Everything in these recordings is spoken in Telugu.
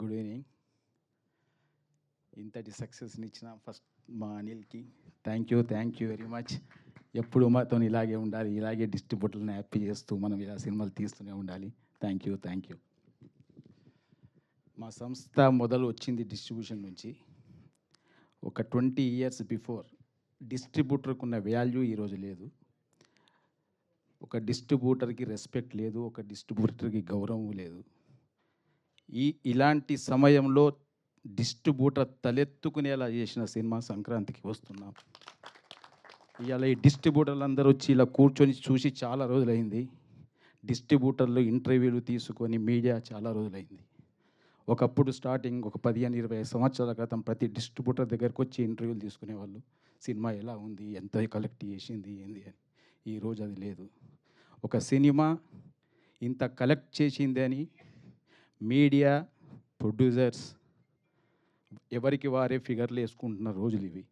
Good evening. ఇంతటి సక్సెస్ని ఇచ్చిన ఫస్ట్ మా అనిల్కి థ్యాంక్ యూ వెరీ మచ్. ఎప్పుడు మాతో ఇలాగే ఉండాలి, ఇలాగే డిస్ట్రిబ్యూటర్ని హ్యాపీ చేస్తూ మనం ఇలా సినిమాలు తీస్తూనే ఉండాలి. Thank you. మా సంస్థ మొదలు వచ్చింది డిస్ట్రిబ్యూషన్ నుంచి. ఒక 20 years బిఫోర్ డిస్ట్రిబ్యూటర్కి ఉన్న వాల్యూ ఈరోజు లేదు. ఒక డిస్ట్రిబ్యూటర్కి రెస్పెక్ట్ లేదు, ఒక డిస్ట్రిబ్యూటర్కి గౌరవం లేదు. ఇలాంటి సమయంలో డిస్ట్రిబ్యూటర్ తలెత్తుకునేలా చేసిన సినిమా సంక్రాంతికి వస్తున్నాం. ఇవాళ ఈ డిస్ట్రిబ్యూటర్లు అందరూ వచ్చి ఇలా కూర్చొని చూసి చాలా రోజులైంది. డిస్ట్రిబ్యూటర్లు ఇంటర్వ్యూలు తీసుకొని మీడియా చాలా రోజులైంది. ఒకప్పుడు స్టార్టింగ్ ఒక 15-20 సంవత్సరాల క్రితం ప్రతి డిస్ట్రిబ్యూటర్ దగ్గరకు వచ్చి ఇంటర్వ్యూలు తీసుకునేవాళ్ళు. సినిమా ఎలా ఉంది, ఎంత కలెక్ట్ చేసింది, ఏంది అని. ఈరోజు అది లేదు. ఒక సినిమా ఇంత కలెక్ట్ చేసింది అని మీడియా, ప్రొడ్యూసర్స్ ఎవరికి వారే ఫిగర్లు వేసుకుంటున్న రోజులు ఇవి.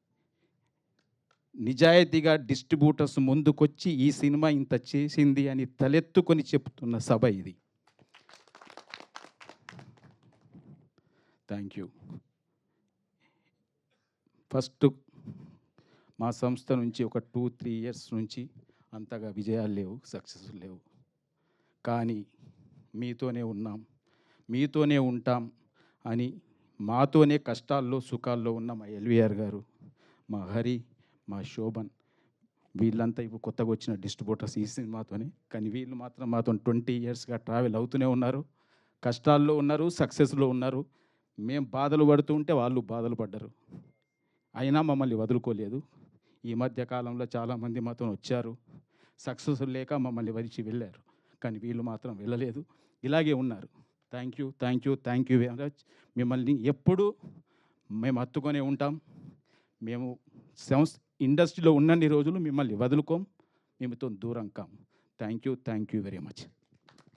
నిజాయితీగా డిస్ట్రిబ్యూటర్స్ ముందుకొచ్చి ఈ సినిమా ఇంత చేసింది అని తలెత్తుకొని చెప్తున్న సభ ఇది. Thank you. ఫస్ట్ మా సంస్థ నుంచి ఒక 2-3 years నుంచి అంతగా విజయాలు లేవు, సక్సెస్ లేవు. కానీ మీతోనే ఉన్నాం, మీతోనే ఉంటాం అని మాతోనే కష్టాల్లో సుఖాల్లో ఉన్న మా ఎల్వీఆర్ గారు, మా హరి, మా శోభన్, వీళ్ళంతా ఇప్పుడు కొత్తగా వచ్చిన డిస్ట్రిబ్యూటర్స్ ఈ సినిమాతోనే. కానీ వీళ్ళు మాత్రం మాతో 20 yearsగా ట్రావెల్ అవుతూనే ఉన్నారు. కష్టాల్లో ఉన్నారు, సక్సెస్లో ఉన్నారు. మేము బాధలు పడుతూ ఉంటే వాళ్ళు బాధలు పడ్డారు, అయినా మమ్మల్ని వదులుకోలేదు. ఈ మధ్య కాలంలో చాలామంది మాతో వచ్చారు, సక్సెస్ లేక మమ్మల్ని వదిలి వెళ్ళారు. కానీ వీళ్ళు మాత్రం వెళ్ళలేదు, ఇలాగే ఉన్నారు. Thank you very much. మిమ్మల్ని ఎప్పుడు మేము హత్తుకొనే ఉంటాం. మేము ఇండస్ట్రీలో ఉన్నన్ని రోజులు మిమ్మల్ని వదులుకోం, మేముతో దూరం కాం. Thank you very much.